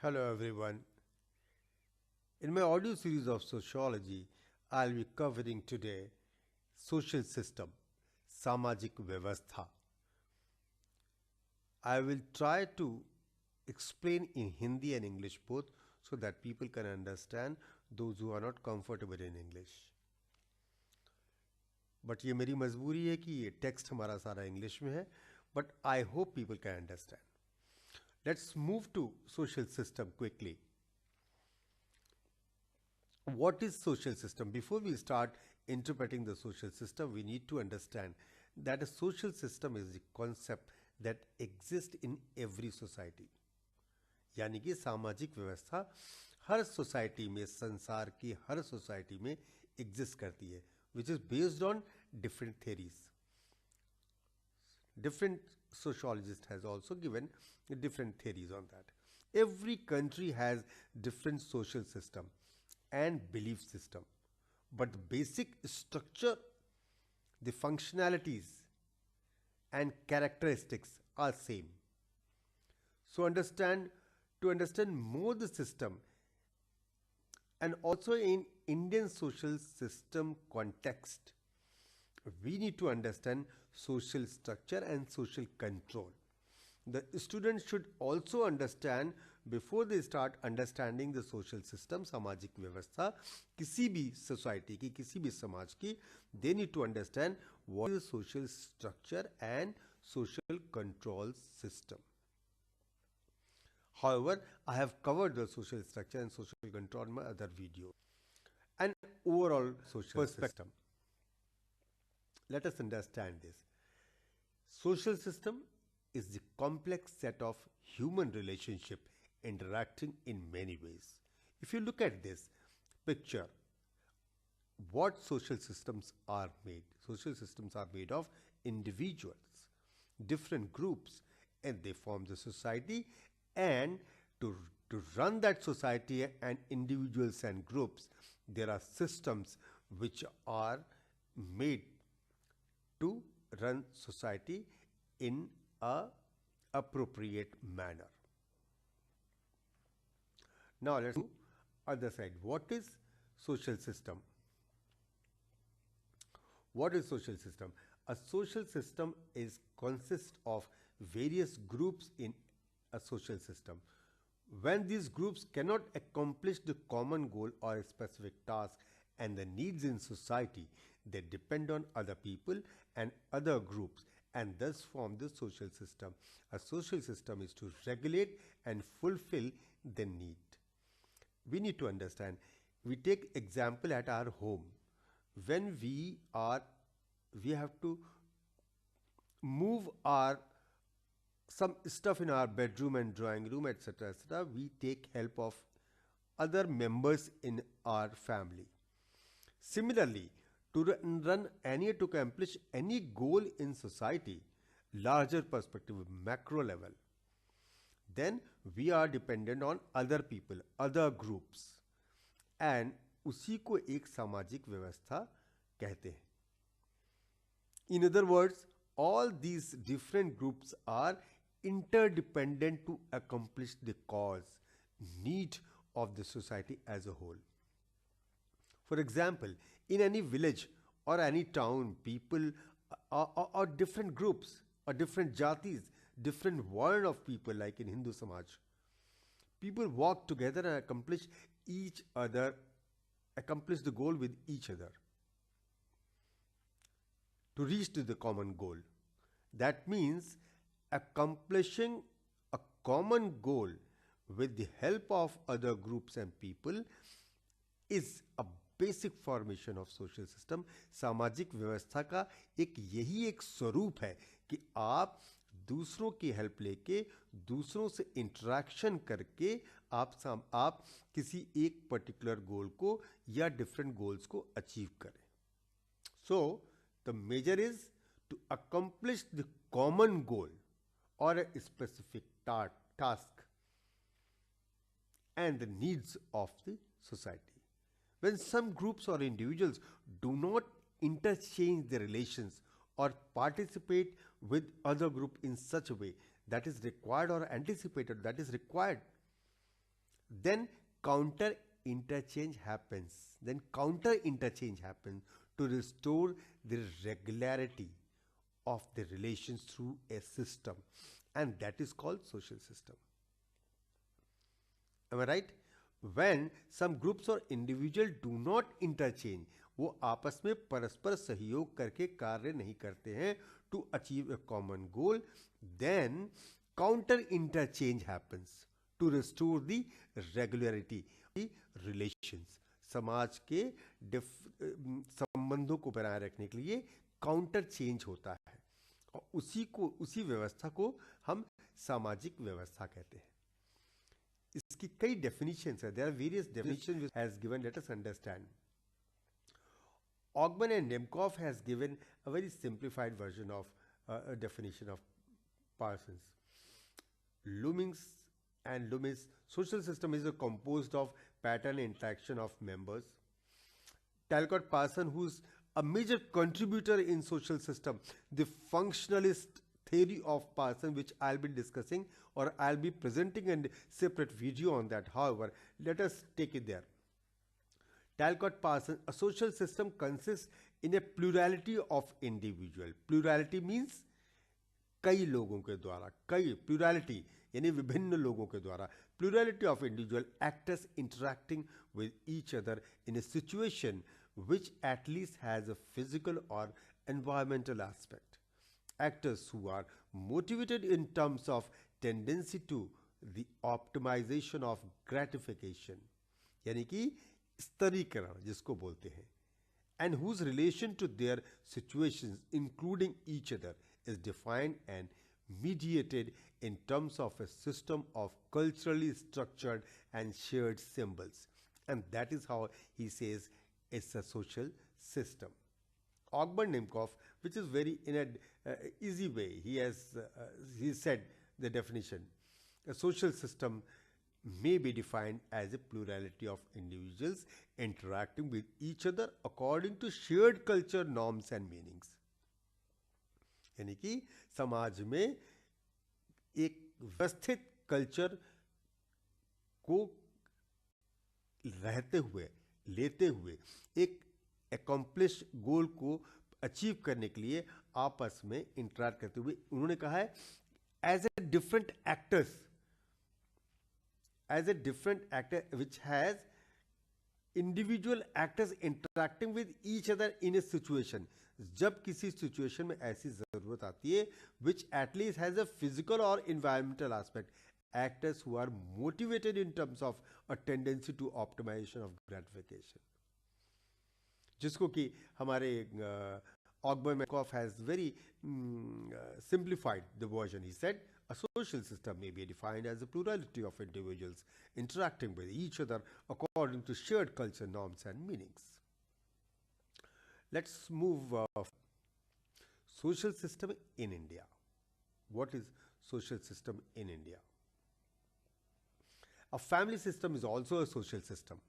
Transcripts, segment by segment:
Hello everyone. In my audio series of sociology, I'll be covering today social system, samajik vyavastha. I will try to explain in Hindi and English both so that people can understand those who are not comfortable in English. But ये मेरी मजबूरी है कि ये text हमारा सारा English में है, but I hope people can understand. Let's move to social system quickly. What is social system? Before we start interpreting the social system, we need to understand that a social system is the concept that exists in every society. यानी कि सामाजिक व्यवस्था हर society में, संसार की हर society में exist करती है, which is based on different theories. Different sociologists has also given different theories on that. Every country has different social system and belief system, but the basic structure, the functionalities and characteristics are same. So to understand more the system, and also in Indian social system context, we need to understand social structure and social control. The students should also understand, before they start understanding the social system, सामाजिक व्यवस्था किसी भी society की, किसी भी समाज की, they need to understand what is the social structure and social control system. However, I have covered the social structure and social control in my other video. And overall social perspective. Let us understand this. Social system is the complex set of human relationship interacting in many ways. If you look at this picture, what social systems are made? Social systems are made of individuals, different groups, and they form the society. And to run that society and individuals and groups, there are systems which are made to run society in a appropriate manner. Now let's do other side. What is social system? What is social system? A social system consists of various groups in a social system. When these groups cannot accomplish the common goal or a specific task and the needs in society, they depend on other people and other groups, and thus form the social system. A social system is to regulate and fulfill the need. We need to understand. We take example at our home. When we have to move some stuff in our bedroom and drawing room, etc., etc., we take help of other members in our family. Similarly, to accomplish any goal in society, larger perspective, macro level, then we are dependent on other people, other groups, and उसी को एक सामाजिक व्यवस्था कहते हैं. In other words, all these different groups are interdependent to accomplish the cause, need of the society as a whole. For example, in any village or any town, people are different groups or different jatis, different ward of people, like in Hindu Samaj. People work together and accomplish the goal with each other to reach to the common goal. That means accomplishing a common goal with the help of other groups and people is a basic formation of social system. सामाजिक व्यवस्था का यही एक स्वरूप है कि आप दूसरों की हेल्प लेके, दूसरों से इंटरेक्शन करके आप किसी एक पर्टिकुलर गोल को या डिफरेंट गोल्स को अचीव करें. So the major is to accomplish the common goal और a specific task and the needs of the society. When some groups or individuals do not interchange their relations or participate with other group in such a way that is required or anticipated, that is required then counter interchange happens. Then counter interchange happens to restore the regularity of the relations through a system, and that is called social system. Am I right? When some groups or individual do not interchange, वो आपस में परस्पर सहयोग करके कार्य नहीं करते हैं to achieve a common goal, then counter interchange happens to restore the regularity relations. समाज के संबंधों को बनाए रखने के लिए काउंटर चेंज होता है, और उसी व्यवस्था को हम सामाजिक व्यवस्था कहते हैं. इसकी कई डेफिनेशंस है. There are various definitions which has given. Let us understand. Ogman and Nemkov has given a very simplified version of a definition of Parsons. Loomis and Loomis social system is composed of pattern interaction of members. TALCOTT Parson, who's a major contributor in social system, the functionalist theory of Parson, which I'll be discussing, or I'll be presenting a separate video on that. However, let us take it there. TALCOTT Parson, a social system consists in a plurality of individual. Plurality means कई लोगों के द्वारा, कई plurality यानी विभिन्न लोगों के द्वारा, plurality of individual actors interacting with each other in a situation which at least has a physical or environmental aspect. Actors who are motivated in terms of tendency to the optimization of gratification, यानी कि स्तरीकरण जिसको बोलते हैं, and whose relation to their situations including each other is defined and mediated in terms of a system of culturally structured and shared symbols, and that is how he says it's a social system. Ogman Nemkov, which is very in a easy way, he said the definition: a social system may be defined as a plurality of individuals interacting with each other according to shared culture, norms and meanings. यानी कि समाज में एक व्यवस्थित culture को रहते हुए, लेते हुए, एक अकम्प्लिश गोल को अचीव करने के लिए आपस में इंटरैक्ट करते हुए, उन्होंने कहा है as a different actors, as a different actor which has individual actors interacting with each other in a situation. जब किसी situation में ऐसी जरूरत आती है which at least has a physical or environmental aspect, actors who are motivated in terms of a tendency to optimization of gratification, जिसको कि हमारे Ogman Nemkov has very simplified the version. He said a social system may be defined as a plurality of individuals interacting with each other according to shared culture, norms and meanings. Let's move social system in India. What is social system in India? A family system is also a social system.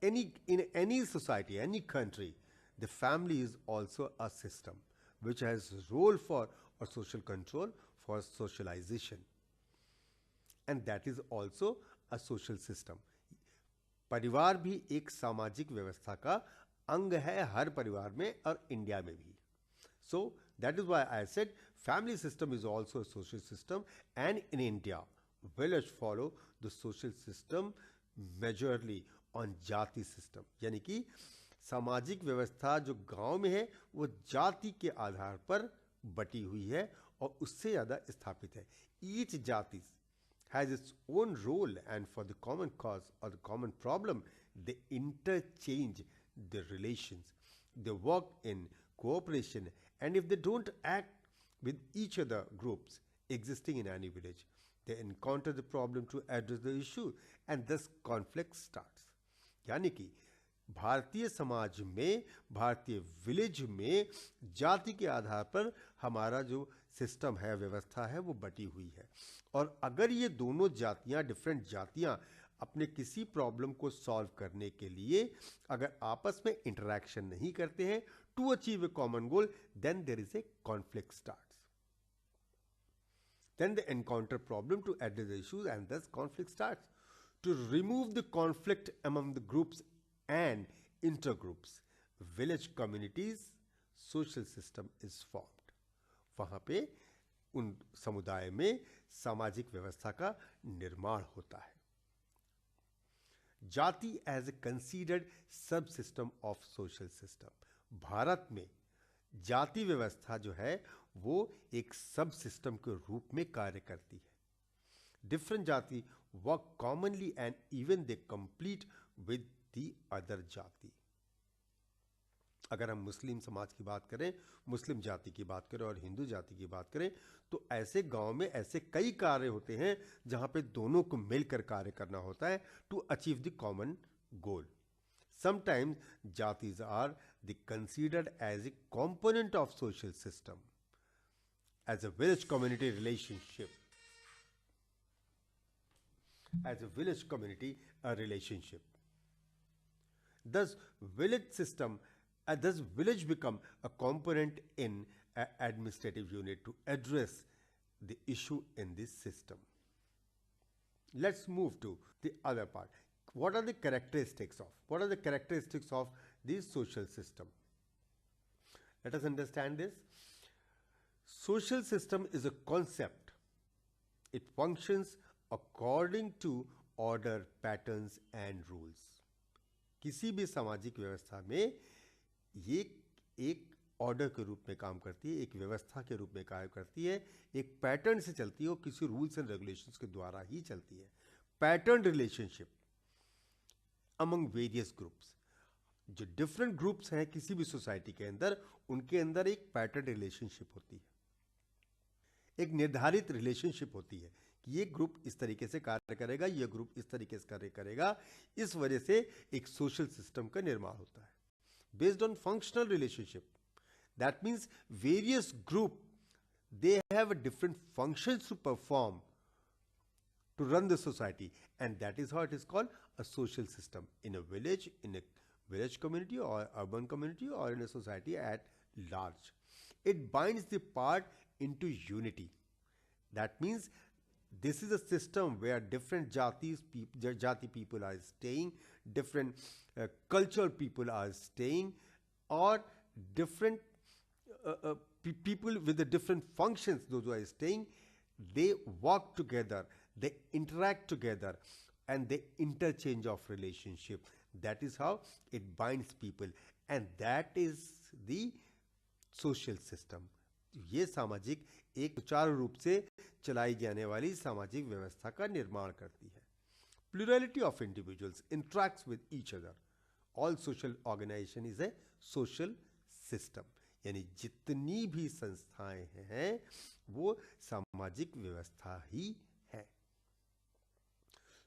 In any society, any country, the family is also a system which has role for or social control, for socialization, and that is also a social system. परिवार भी एक सामाजिक व्यवस्था का अंग है हर परिवार में और इंडिया में भी. So that is why I said family system is also a social system, and in India village follow the social system majorly on जाति system. यानी कि सामाजिक व्यवस्था जो गांव में है वो जाति के आधार पर बटी हुई है और उससे ज़्यादा स्थापित है. Each जाति has its own role, and for the common cause or the common problem they interchange their relations, they work in cooperation, and if they don't act with each other groups existing in any village, they encounter the problem to address the issue, and thus conflict starts. यानी कि भारतीय समाज में, भारतीय village में जाति के आधार पर हमारा जो सिस्टम है, व्यवस्था है, वो बटी हुई है. और अगर ये दोनों जातियां, डिफरेंट जातियां अपने किसी प्रॉब्लम को सॉल्व करने के लिए अगर आपस में इंटरैक्शन नहीं करते हैं to achieve a common goal, then there is a conflict starts. Then they encounter problem to address the issues, and thus conflict starts. To remove the conflict among the groups and intergroups, village communities social system is formed. वहां पे उन समुदाय में सामाजिक व्यवस्था का निर्माण होता है. जाति एज ए कंसीडर्ड सब system of social system. Bharat में जाति व्यवस्था जो है वो एक सब सिस्टम के रूप में कार्य करती है. डिफरेंट जाति work commonly and even they complete with the other जाति. अगर हम मुस्लिम समाज की बात करें, मुस्लिम जाति की बात करें और हिंदू जाति की बात करें, तो ऐसे गांव में ऐसे कई कार्य होते हैं जहां पे दोनों को मिलकर कार्य करना होता है to achieve the common goal. Sometimes jatis are considered as a component of social system, as a village community relationship, Thus, village become a component in an administrative unit to address the issue in this system. Let's move to the other part. What are the characteristics of this social system? Let us understand this. Social system is a concept. It functions according to order, patterns and rules. किसी भी सामाजिक व्यवस्था में ये एक order के रूप में काम करती है, एक व्यवस्था के रूप में कार्य करती है, एक पैटर्न से चलती है और किसी रूल्स एंड रेगुलेशंस के द्वारा ही चलती है. Pattern relationship among various groups. जो डिफरेंट ग्रुप्स हैं किसी भी सोसाइटी के अंदर, उनके अंदर एक पैटर्न रिलेशनशिप होती है, एक निर्धारित रिलेशनशिप होती है कि ये ग्रुप इस तरीके से कार्य करेगा, ये ग्रुप इस तरीके से कार्य करेगा. इस वजह से एक सोशल सिस्टम का निर्माण होता है based on functional relationship. That means various group they have different functions to perform to run the society, and that is how it is called a social system in a village community or urban community or in a society at large. It binds the part into unity. That means this is a system where different jati people are staying, different cultural people are staying, or different people with the different functions, those who are staying, they work together, they interact together, and they interchange of relationship. That is how it binds people, and that is the social system. ये सामाजिक एक सुचारू रूप से चलाई जाने वाली सामाजिक व्यवस्था का निर्माण करती है. Plurality of individuals interacts with each other. All social organization is a social system. यानी जितनी भी संस्थाएं हैं वो सामाजिक व्यवस्था ही है.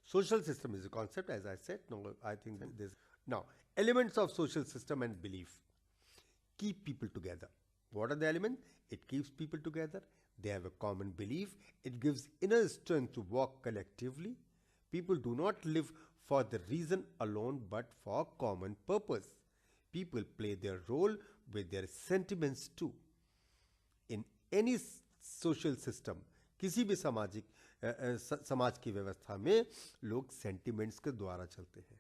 Social system is a concept, as I said. No, I think that this. Now, elements of social system and belief keep people together. What are the elements? It keeps people together. They have a common belief. It gives inner strength to work collectively. People do not live for the reason alone, but for common purpose. People play their role with their sentiments too. In any social system, किसी भी समाज की व्यवस्था में लोग sentiments के द्वारा चलते हैं.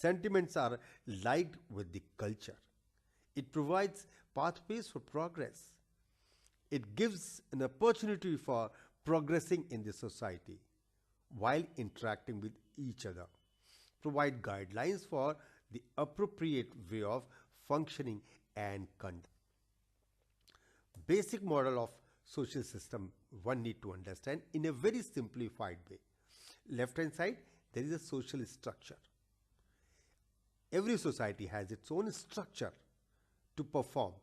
Sentiments are linked with the culture. It provides pathways for progress. It gives an opportunity for progressing in the society while interacting with each other. Provide guidelines for the appropriate way of functioning and conduct. Basic model of social system one need to understand in a very simplified way. Left hand side, there is a social structure. Every society has its own structure to perform,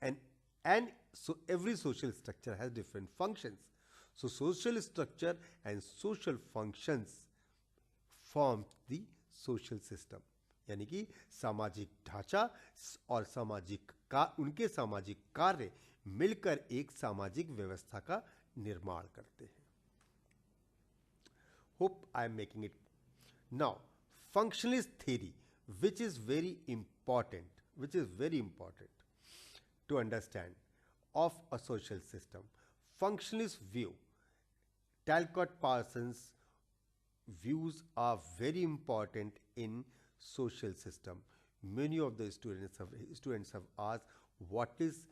and so every social structure has different functions. So social structure and social functions form the social system. यानी कि सामाजिक ढांचा और उनके सामाजिक कार्य मिलकर एक सामाजिक व्यवस्था का निर्माण करते हैं. Hope I am making it. Now, functionalist theory, which is very important to understand of a social system. Functionalist view. Talcott Parsons views are very important in social system. Many of the students have asked what is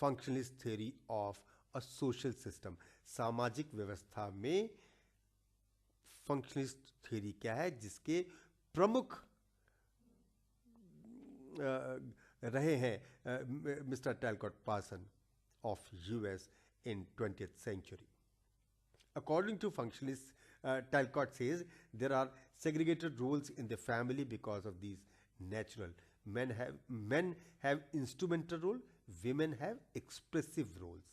functionalist theory of a social system. सामाजिक व्यवस्था में functionalist theory क्या है, जिसके प्रमुख रहे हैं mister Talcott Parson of US in 20th century. According to functionalists, Talcott says there are segregated roles in the family because of these natural. Men have instrumental role, women have expressive roles.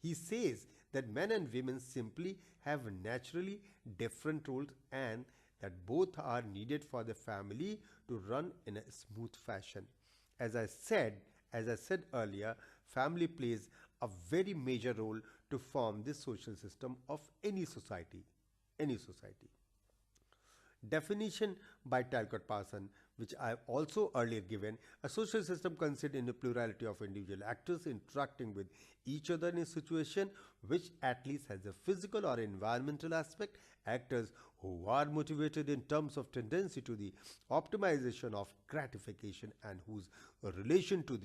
He says that men and women simply have naturally different roles and that both are needed for the family to run in a smooth fashion. As I said earlier, family plays a very major role to form the social system of any society. Any society. Definition by Talcott Parson, which I have also earlier given: a social system consists in a plurality of individual actors interacting with each other in a situation which at least has a physical or environmental aspect, actors who are motivated in terms of tendency to the optimization of gratification and whose relation to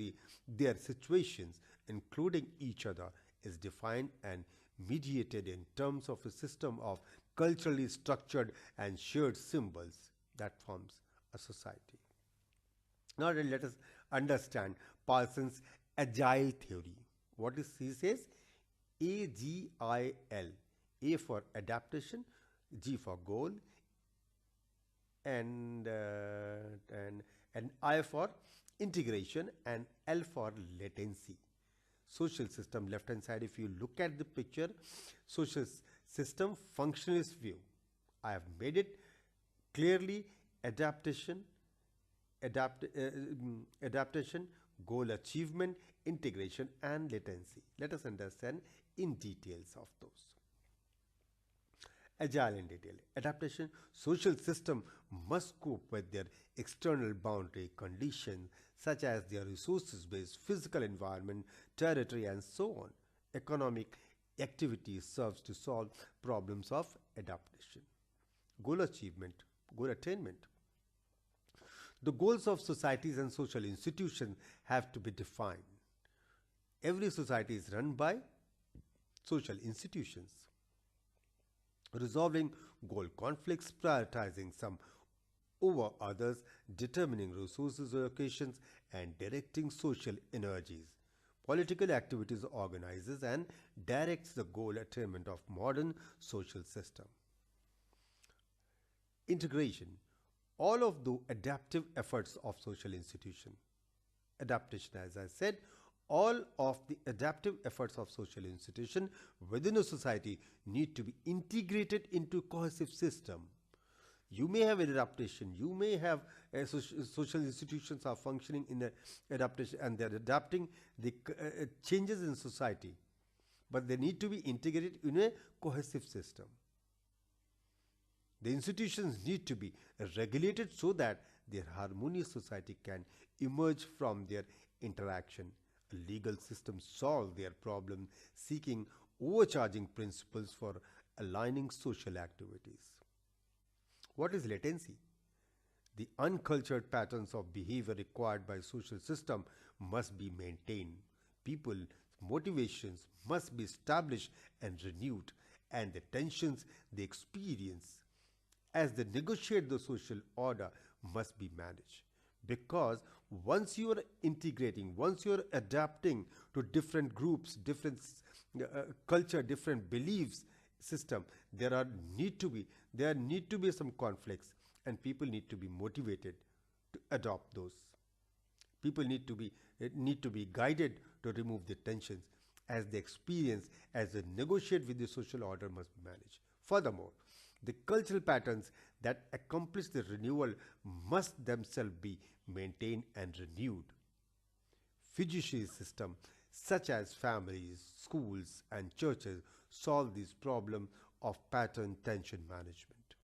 their situations, including each other, is defined and mediated in terms of a system of culturally structured and shared symbols that forms a society. Now let us understand Parsons' AGIL theory. What is he says? AGIL. A for adaptation, G for goal, and I for integration, and L for latency. Social system, left hand side, if you look at the picture, social system functionalist view. I have made it clearly: adaptation, goal achievement, integration, and latency. Let us understand in details of those. Agile in detail. Adaptation: social system must cope with their external boundary conditions such as their resources based physical environment, territory, and so on. Economic activity serves to solve problems of adaptation. Goal attainment. The goals of societies and social institutions have to be defined. Every society is run by social institutions. Resolving goal conflicts, prioritizing some over others, determining resources allocations, and directing social energies. Political activities organizes and directs the goal attainment of modern social system. Integration. All of the adaptive efforts of social institution. Adaptation, as I said, all of the adaptive efforts of social institution within a society need to be integrated into cohesive system. You may have an adaptation, you may have social institutions are functioning in the adaptation and they're adapting the changes in society, but they need to be integrated in a cohesive system. The institutions need to be regulated so that their harmonious society can emerge from their interaction. A legal system solve their problem, seeking overcharging principles for aligning social activities. What is latency? The uncultured patterns of behavior required by social system must be maintained. People's motivations must be established and renewed, and the tensions they experience as they negotiate the social order must be managed. Because once you are integrating, once you are adapting to different groups, different culture, different beliefs system, there need to be some conflicts, and people need to be motivated to adopt those. People need to be guided to remove the tensions as they experience, as they negotiate with the social order must be managed. Furthermore, the cultural patterns that accomplish the renewal must themselves be maintained and renewed. Fiduciary systems such as families, schools, and churches solve this problem of pattern tension management.